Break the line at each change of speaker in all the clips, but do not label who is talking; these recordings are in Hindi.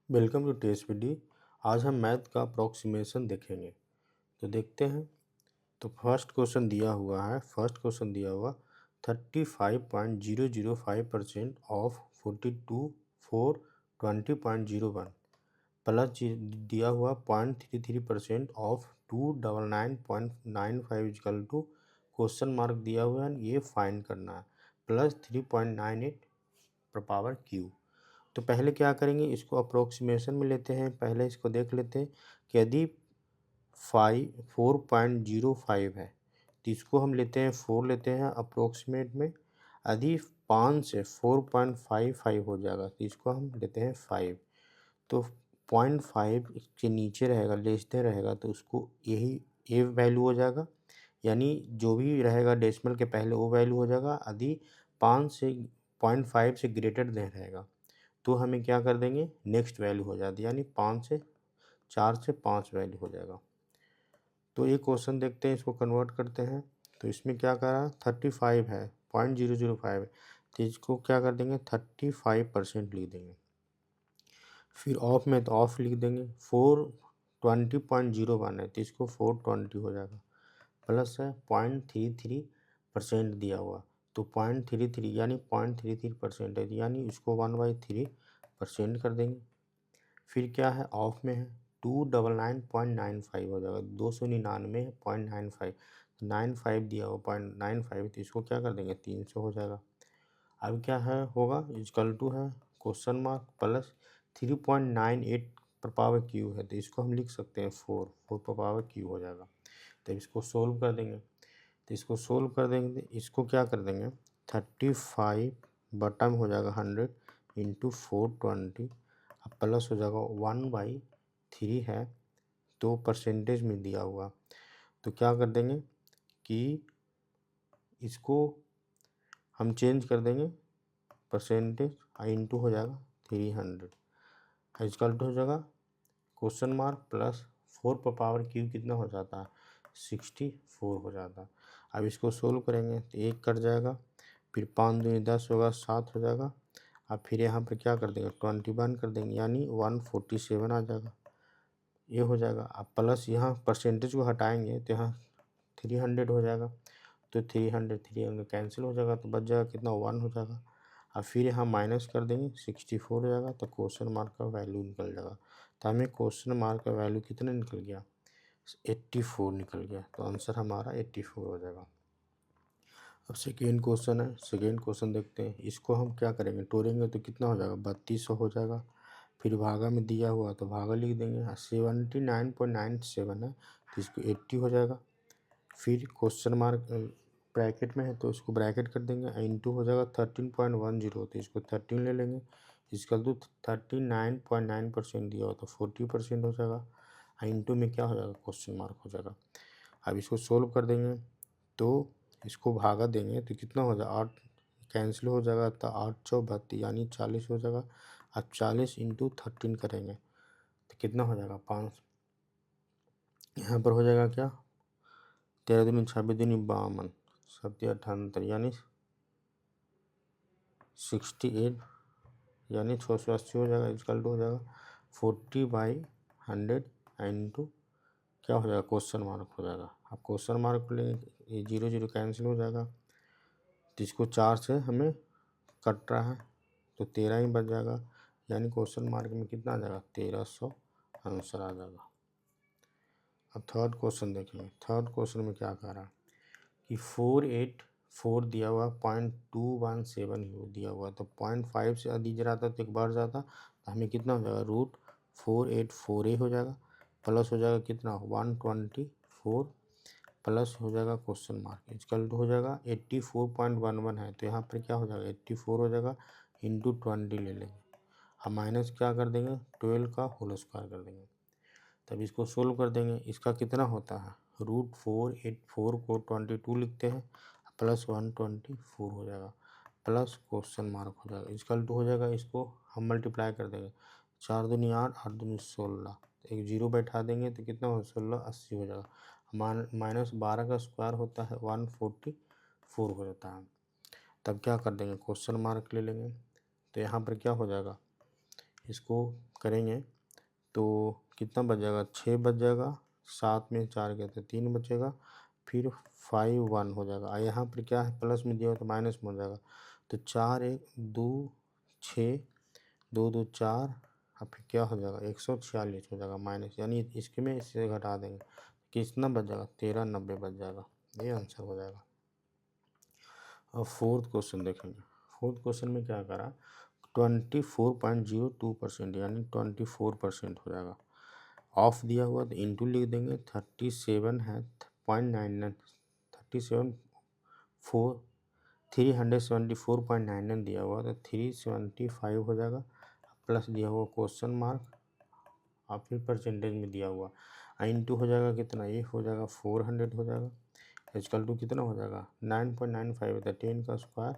वेलकम टू टेस्ट आज हम मैथ का अप्रोक्सीमेशन देखेंगे। तो देखते हैं। तो फर्स्ट क्वेश्चन दिया हुआ 35.005% ऑफ 42,420.01 प्लस दिया हुआ 0.33% of 299.95 equal to question mark दिया हुआ है, ये फाइंड करना है, प्लस 3.98 पर पावर क्यू। तो पहले क्या करेंगे, इसको अप्रोक्सीमेशन में लेते हैं। पहले इसको देख लेते हैं कि यदि 4.05 है तो इसको हम लेते हैं 4 लेते हैं अप्रोक्सीमेट में। यदि 5 से 4.55 हो जाएगा तो इसको हम लेते हैं 5। तो 0.5 के नीचे रहेगा, लेस देन रहेगा, तो उसको यही ये वैल्यू हो जाएगा, यानी जो भी रहेगा डेसिमल के पहले वो वैल्यू हो जाएगा। यदि 5 से 0.5 से ग्रेटर देन रहेगा तो हमें क्या कर देंगे, नेक्स्ट वैल्यू हो जाती है, यानी 4 से 5 वैल्यू हो जाएगा। तो ये क्वेश्चन देखते हैं, इसको कन्वर्ट करते हैं। तो इसमें क्या करा, 35 है, 0.005 है, तो इसको क्या कर देंगे, 35% लिख देंगे। फिर ऑफ में तो ऑफ लिख देंगे। 420.01 है तो इसको 420 हो जाएगा, प्लस है 0.33% दिया हुआ, तो 0.33 यानी 0.33% है, यानी इसको 1/3% कर देंगे। फिर क्या है, ऑफ में है 299.95 हो जाएगा, 299.95, 95 दिया हुआ 0.95, तो इसको क्या कर देंगे, 300 हो जाएगा। अब क्या है होगा, इक्वल टू है क्वेश्चन मार्क प्लस 3.98 पर पावर क्यू है, तो इसको हम लिख सकते हैं 4 पर पावर क्यू हो जाएगा। तो इसको सोल्व कर देंगे। तो इसको सोल्व कर देंगे, इसको क्या कर देंगे, 35 बटा में हो जाएगा 100 इंटू 420, अब प्लस हो जाएगा 1/3 है, तो परसेंटेज में दिया हुआ, तो क्या कर देंगे कि इसको हम चेंज कर देंगे परसेंटेज, इंटू हो जाएगा 300, इक्वल टू हो जाएगा क्वेश्चन मार्क प्लस 4 पर पावर क्यू कितना हो जाता है, 64 हो जाता है। अब इसको सोल्व करेंगे तो 1 कट जाएगा, फिर 5 दूनी 10 होगा, 7 हो जाएगा। अब फिर यहाँ पर क्या कर देंगे, 21 कर देंगे, यानी 147 आ जाएगा, ये हो जाएगा। अब प्लस यहाँ परसेंटेज को हटाएंगे तो यहाँ 300 हो जाएगा, तो 300 कैंसिल हो जाएगा, तो बच जाएगा कितना, 1 हो जाएगा। अब फिर यहाँ माइनस कर देंगे, 64 हो जाएगा, तो क्वेश्चन मार्क का वैल्यू निकल जाएगा। तो हमें क्वेश्चन मार्क का वैल्यू कितना निकल गया, 84 निकल गया, तो आंसर हमारा 84 हो जाएगा। अब सेकेंड क्वेश्चन है, सेकेंड क्वेश्चन देखते हैं। इसको हम क्या करेंगे, तोड़ेंगे तो कितना हो जाएगा, 3200 हो जाएगा। फिर भागा में दिया हुआ तो भागा लिख देंगे, 79.97 है तो इसको 80 हो जाएगा। फिर क्वेश्चन मार्क ब्रैकेट में है तो इसको ब्रैकेट कर देंगे, इंटू हो जाएगा 13.10, तो इसको 13 ले लेंगे, इसका तो 39.9% दिया हुआ तो 40% हो जाएगा, इंटू में क्या हो जाएगा, क्वेश्चन मार्क हो जाएगा। अब इसको सोल्व कर देंगे तो इसको भागा देंगे तो कितना हो जाएगा, 8 कैंसिल हो जाएगा, तो 8 चौ 32 यानी 40 हो जाएगा। अब 40 इंटू 13 करेंगे तो कितना हो जाएगा, 5, यहाँ पर हो जाएगा क्या, 13 दूनी 26 दूनी 52, 7 78 यानी 68, यानी 680 हो जाएगा, इक्वल टू हो जाएगा 40/100 इंटू क्या हो जाएगा, क्वेश्चन मार्क हो जाएगा। अब क्वेश्चन मार्क लेंगे, ये 0 0 कैंसिल हो जाएगा, तो इसको 4 से हमें कट रहा है तो 13 ही बच जाएगा, यानी क्वेश्चन मार्क में कितना आ जाएगा, 1300 आंसर आ जाएगा। अब थर्ड क्वेश्चन देखेंगे। थर्ड क्वेश्चन में क्या कह रहा है कि 484 दिया हुआ, 0.217 दिया हुआ, तो 0.5 से अधिक जाता तो एक बढ़ जाता, तो हमें कितना हो जाएगा, √484 हो जाएगा, प्लस हो जाएगा कितना, 124, प्लस हो जाएगा क्वेश्चन मार्क, इक्वल टू हो जाएगा 84.11 है, तो यहाँ पर क्या हो जाएगा, 84 हो जाएगा, इंटू 20 ले लेंगे। हम माइनस क्या कर देंगे, 12 का होल स्क्वायर कर देंगे, तब इसको सोल्व कर देंगे। इसका कितना होता है, √484 को 22 लिखते हैं, प्लस 124 हो जाएगा, प्लस क्वेश्चन मार्क हो जाएगा, इक्वल टू हो जाएगा, इसको हम मल्टीप्लाई कर देंगे, 4 दूनी 8, 8 दूनी 16, एक जीरो बैठा देंगे तो कितना हो, 16 80 हो जाएगा, -12 का स्क्वायर होता है 144 हो जाता है। तब क्या कर देंगे, क्वेश्चन मार्क ले लेंगे, तो यहाँ पर क्या हो जाएगा, इसको करेंगे तो कितना बच जाएगा, 6 बच जाएगा, 7 में 4 गए तो 3 बचेगा, फिर 5 1 हो जाएगा। और यहाँ पर क्या है, प्लस में दिया हो तो माइनस में हो जाएगा। तो 4 1 2 6 2 2 4, और फिर क्या हो जाएगा 146 हो जाएगा माइनस, यानी इसके में इससे घटा देंगे कितना बच जाएगा 1390 बच जाएगा। ये आंसर हो जाएगा। अब फोर्थ क्वेश्चन देखेंगे। फोर्थ क्वेश्चन में क्या करा, 24.02% यानी 24% हो जाएगा। ऑफ दिया हुआ तो इंटू लिख देंगे, 37 है 0.99, 374.99 दिया हुआ तो 375 हो जाएगा, प्लस दिया हुआ क्वेश्चन मार्क और फिर परसेंटेज में दिया हुआ इंटू हो जाएगा कितना, ये हो जाएगा 400 हो जाएगा, इक्वल टू कितना हो जाएगा 9.95 है 10 का स्क्वायर,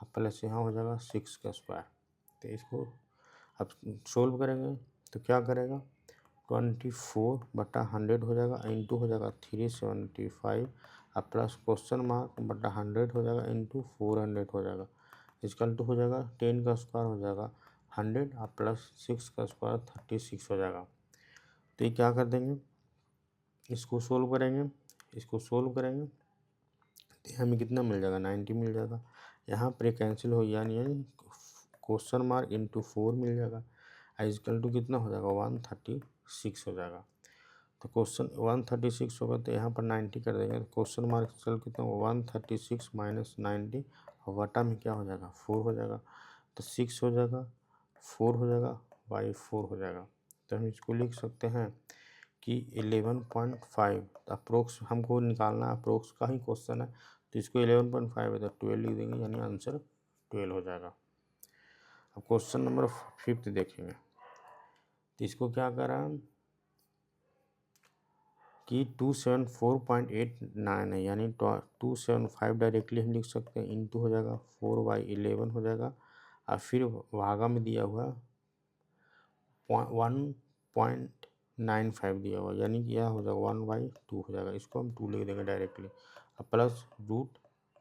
अब प्लस यहाँ हो जाएगा 6 का स्क्वायर। तो इसको अब सोल्व करेंगे तो क्या करेगा, 24/100 हो जाएगा, इंटू हो जाएगा 375, अब प्लस क्वेश्चन मार्क बटा 100 हो जाएगा, इंटू 400 हो जाएगा, इक्वल टू हो जाएगा 10 का स्क्वायर हो जाएगा 100, और प्लस 6 का स्क्वायर 36 हो जाएगा। तो ये क्या कर देंगे, इसको सोल्व करेंगे, इसको सोल्व करेंगे तो हमें कितना मिल जाएगा 90 मिल जाएगा। यहाँ पर कैंसिल हो यानी क्वेश्चन मार्क इंटू 4 मिल जाएगा, इक्वल टू कितना हो जाएगा 136 हो जाएगा। तो क्वेश्चन 136 होगा तो यहाँ पर 90 कर देंगे, तो क्वेश्चन मार्क चल कितना 136 माइनस 90, और वटा में क्या हो जाएगा 4 हो जाएगा, तो 6 हो जाएगा, 4 हो जाएगा, बाई 4 हो जाएगा। तो हम इसको लिख सकते हैं कि 11.5, अप्रोक्स हमको निकालना है, अप्रोक्स का ही क्वेश्चन है, तो इसको 11.5 है तो 12 लिख देंगे, यानी आंसर 12 हो जाएगा। अब क्वेश्चन नंबर 5 देखेंगे, तो इसको क्या करा कि 274.89 है, यानी 275 डायरेक्टली हम लिख सकते हैं, इंटू हो जाएगा 4/11 हो जाएगा, और फिर भागा में दिया हुआ 1.95 दिया हुआ, यानी कि यह हो जाएगा 1/2 हो जाएगा, इसको हम 2 लिख देंगे डायरेक्टली, अब plus root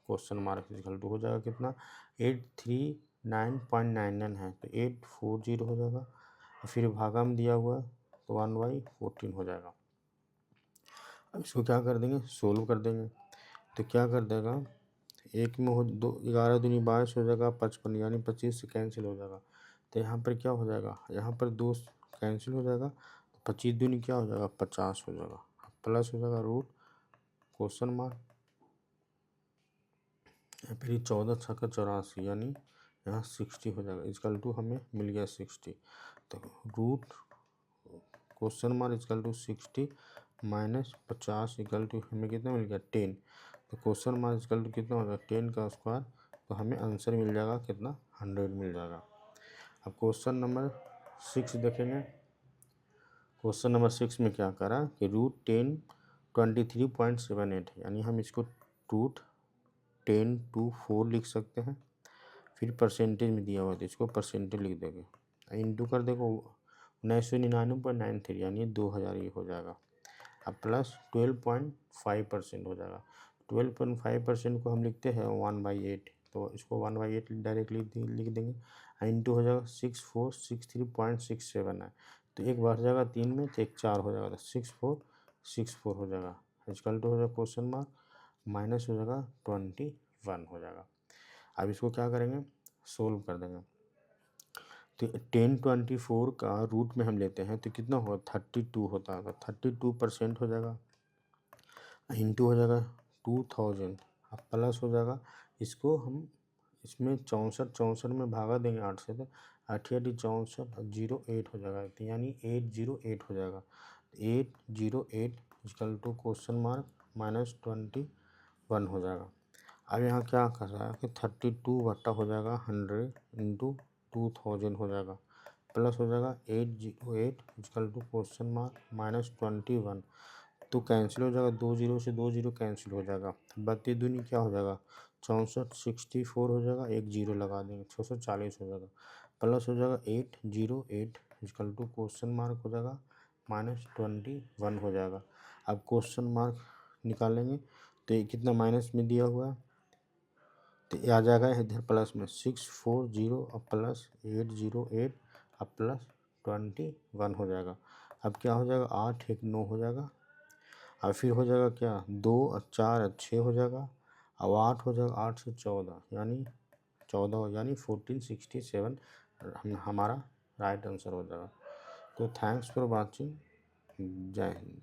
question mark equal to हो जाएगा कितना 839.99 है, तो 840 हो जाएगा, और फिर भागा में दिया हुआ तो 1/14 हो जाएगा। अब इसको क्या कर देंगे, सोल्व कर देंगे, तो क्या कर देगा, एक में हो 2 11 दूनी 22 हो जाएगा, 55 यानी 25 से कैंसिल हो जाएगा, तो यहाँ पर क्या हो जाएगा, यहाँ पर 2 कैंसिल हो जाएगा, 25 दूनी क्या हो जाएगा 50 हो जाएगा, प्लस हो जाएगा रूट क्वेश्चन मार्क, फिर 14 छक्का 84 यानी यहाँ 60 हो जाएगा, इक्वल टू हमें मिल गया 60, तो root question mark equal to 60 minus 50 equal to हमें कितना मिल गया 10, तो क्वेश्चन मार्क इक्वल टू कितना हो जाएगा 10 का स्क्वायर, तो हमें आंसर मिल जाएगा कितना 100 मिल जाएगा। अब क्वेश्चन नंबर 6 देखेंगे। क्वेश्चन नंबर 6 में क्या करा कि रूट 23.78 है, यानी हम इसको रूट 10 to 4 लिख सकते हैं, फिर परसेंटेज में दिया हुआ तो इसको परसेंटेज लिख देंगे, इंटू कर देगा 1999.93 यानी 2000 ये हो जाएगा, अब प्लस 12.5% हो जाएगा, 12.5% को हम लिखते हैं 1/8, तो इसको 1/8 डायरेक्टली लिख देंगे, इंटू हो जाएगा 6463.67 है, तो एक बढ़ जाएगा 3 में तो एक 4 हो जाएगा, तो 6464 हो जाएगा, इक्वल टू हो जाएगा क्वेश्चन मार्क माइनस हो जाएगा 21 हो जाएगा। अब इसको क्या करेंगे, सोल्व कर देंगे, तो 1024 का रूट में हम लेते हैं तो कितना होगा 32 होता है, 32% हो जाएगा, इंटू हो जाएगा 2000, अब प्लस हो जाएगा, इसको हम इसमें 64 में भागा देंगे 8 से, तो 8 64 08 हो जाएगा, तो यानी 808 हो जाएगा, 808 equal to question mark minus 21 हो जाएगा। अब यहाँ क्या कर रहा है कि 32 बट्टा हो जाएगा 100 इंटू 2000 हो जाएगा, प्लस हो जाएगा 808 equal to question mark minus 21, तो कैंसिल हो जाएगा, 2 0 से 2 0 कैंसिल हो जाएगा, 32 दूनी क्या हो जाएगा 64 64 हो जाएगा, एक 0 लगा देंगे 640 हो जाएगा, प्लस हो जाएगा 808 इक्वल टू क्वेश्चन मार्क हो जाएगा माइनस 21 हो जाएगा। अब क्वेश्चन मार्क निकालेंगे तो ये कितना माइनस में दिया हुआ है, तो ये आ जाएगा इधर प्लस में 640 और प्लस 808 अब प्लस 21 हो जाएगा। अब क्या हो जाएगा, 8 1 9 हो जाएगा। अब फिर हो जाएगा क्या, 2 और 4 और 6 हो जाएगा। अब 8 हो जाएगा, 8 से 14 यानी 14 यानी 1467 हमारा राइट आंसर हो जाएगा। तो थैंक्स फॉर वॉचिंग। जय हिंद।